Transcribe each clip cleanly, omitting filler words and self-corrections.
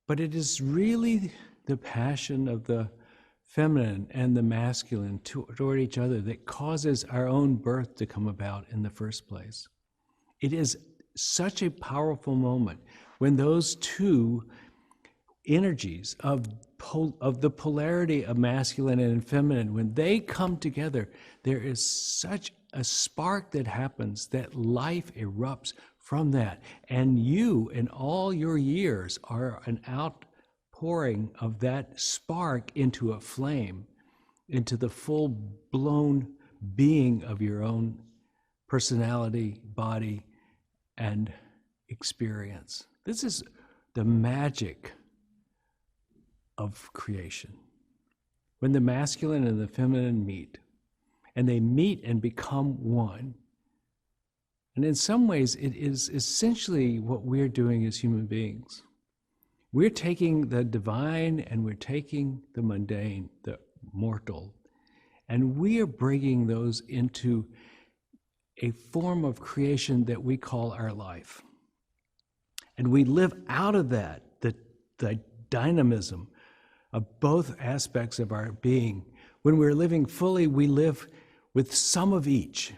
But it is really the passion of the feminine and the masculine toward each other that causes our own birth to come about in the first place. It is such a powerful moment when those two energies of the polarity of masculine and feminine, when they come together, there is such a spark that happens that life erupts from that. And you, in all your years, are an outpouring of that spark into a flame, into the full-blown being of your own personality, body, and experience. This is the magic of creation. When the masculine and the feminine meet, and they meet and become one. And in some ways, it is essentially what we're doing as human beings. We're taking the divine and we're taking the mundane, the mortal, and we are bringing those into a form of creation that we call our life. And we live out of that, the dynamism of both aspects of our being. When we're living fully, we live with some of each.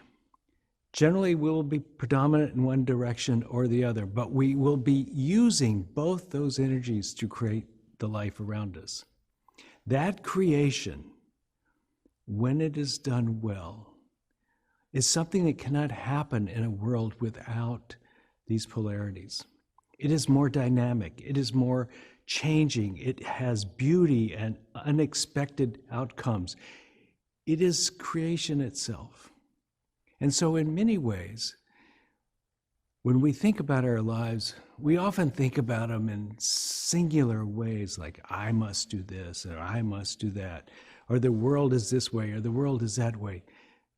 Generally, we will be predominant in one direction or the other, but we will be using both those energies to create the life around us. That creation, when it is done well, is something that cannot happen in a world without these polarities. It is more dynamic, it is more changing, it has beauty and unexpected outcomes. It is creation itself. And so in many ways, when we think about our lives, we often think about them in singular ways, like I must do this, or I must do that, or the world is this way, or the world is that way.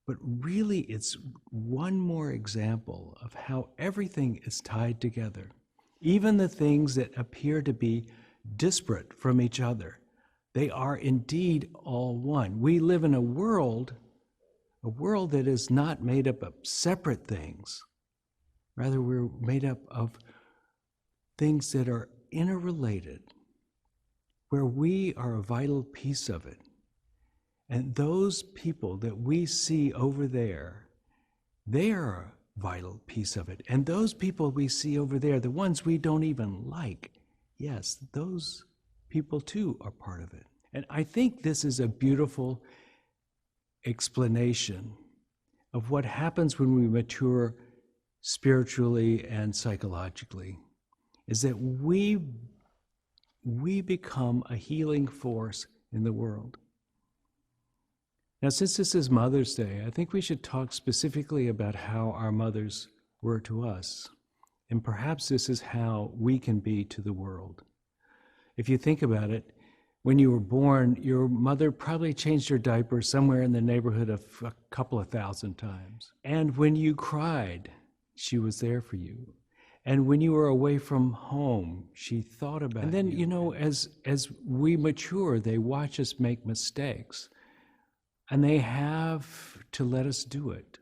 But really, it's one more example of how everything is tied together. Even the things that appear to be disparate from each other, they are indeed all one. We live in a world that is not made up of separate things. Rather, we're made up of things that are interrelated, where we are a vital piece of it. And those people that we see over there, they are a vital piece of it. And those people we see over there, the ones we don't even like, yes, those people too are part of it. And I think this is a beautiful explanation of what happens when we mature spiritually and psychologically, is that we become a healing force in the world. Now, since this is Mother's Day, I think we should talk specifically about how our mothers were to us. And perhaps this is how we can be to the world. If you think about it, when you were born, your mother probably changed your diaper somewhere in the neighborhood of a couple of thousand times. And when you cried, she was there for you. And when you were away from home, she thought about you. And then, you know, as we mature, they watch us make mistakes. And they have to let us do it.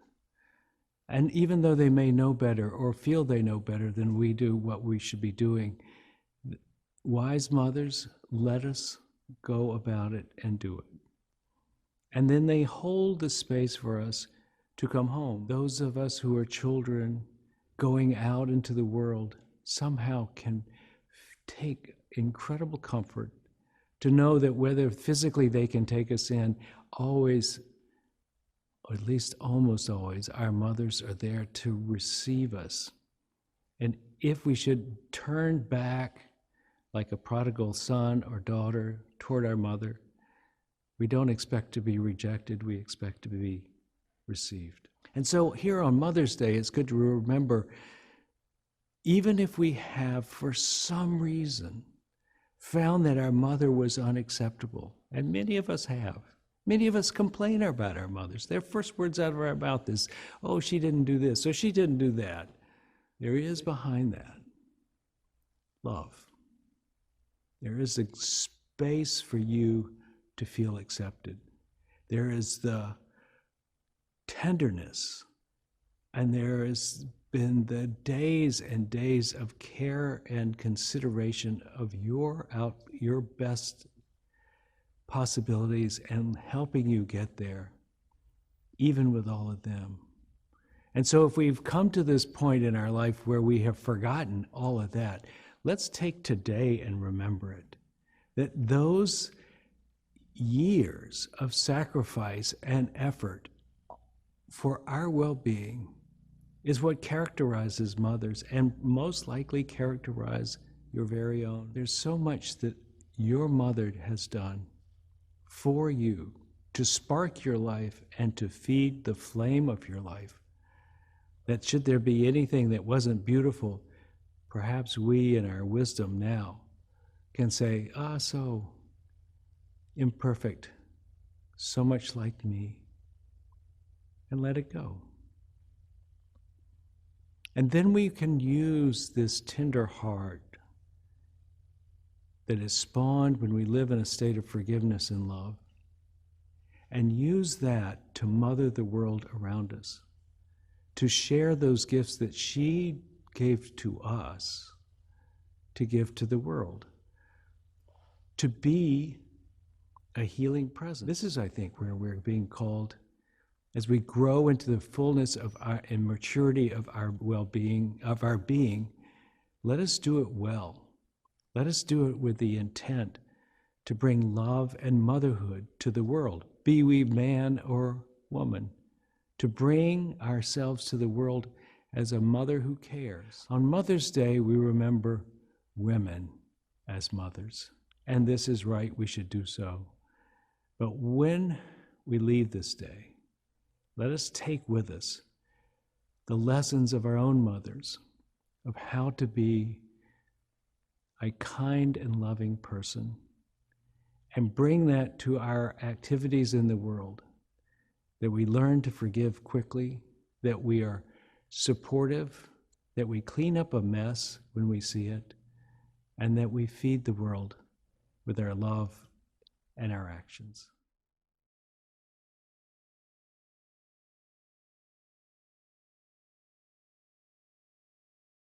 And even though they may know better or feel they know better than we do what we should be doing, wise mothers let us go about it and do it. And then they hold the space for us to come home. Those of us who are children going out into the world somehow can take incredible comfort to know that whether physically they can take us in, always, or at least almost always, our mothers are there to receive us. And if we should turn back like a prodigal son or daughter toward our mother, we don't expect to be rejected, we expect to be received. And so here on Mother's Day, it's good to remember, even if we have, for some reason, found that our mother was unacceptable, and many of us have. Many of us complain about our mothers. Their first words out of our mouth is, oh, she didn't do this, or she didn't do that. There is behind that love. There is a space for you to feel accepted. There is the tenderness, and there is been the days and days of care and consideration of your best possibilities and helping you get there, even with all of them. And so if we've come to this point in our life where we have forgotten all of that, let's take today and remember it. That those years of sacrifice and effort for our well-being is what characterizes mothers and most likely characterize your very own. There's so much that your mother has done for you to spark your life and to feed the flame of your life, that should there be anything that wasn't beautiful, perhaps we in our wisdom now can say, so imperfect, so much like me, and let it go. And then we can use this tender heart that is spawned when we live in a state of forgiveness and love, and use that to mother the world around us, to share those gifts that she gave to us, to give to the world, to be a healing presence. This is, I think, where we're being called, as we grow into the fullness of our and maturity of our well-being, of our being, let us do it well. Let us do it with the intent to bring love and motherhood to the world, be we man or woman, to bring ourselves to the world as a mother who cares. On Mother's Day, we remember women as mothers, and this is right, we should do so. But when we leave this day, let us take with us the lessons of our own mothers, of how to be a kind and loving person, and bring that to our activities in the world, that we learn to forgive quickly, that we are supportive, that we clean up a mess when we see it, and that we feed the world with our love and our actions.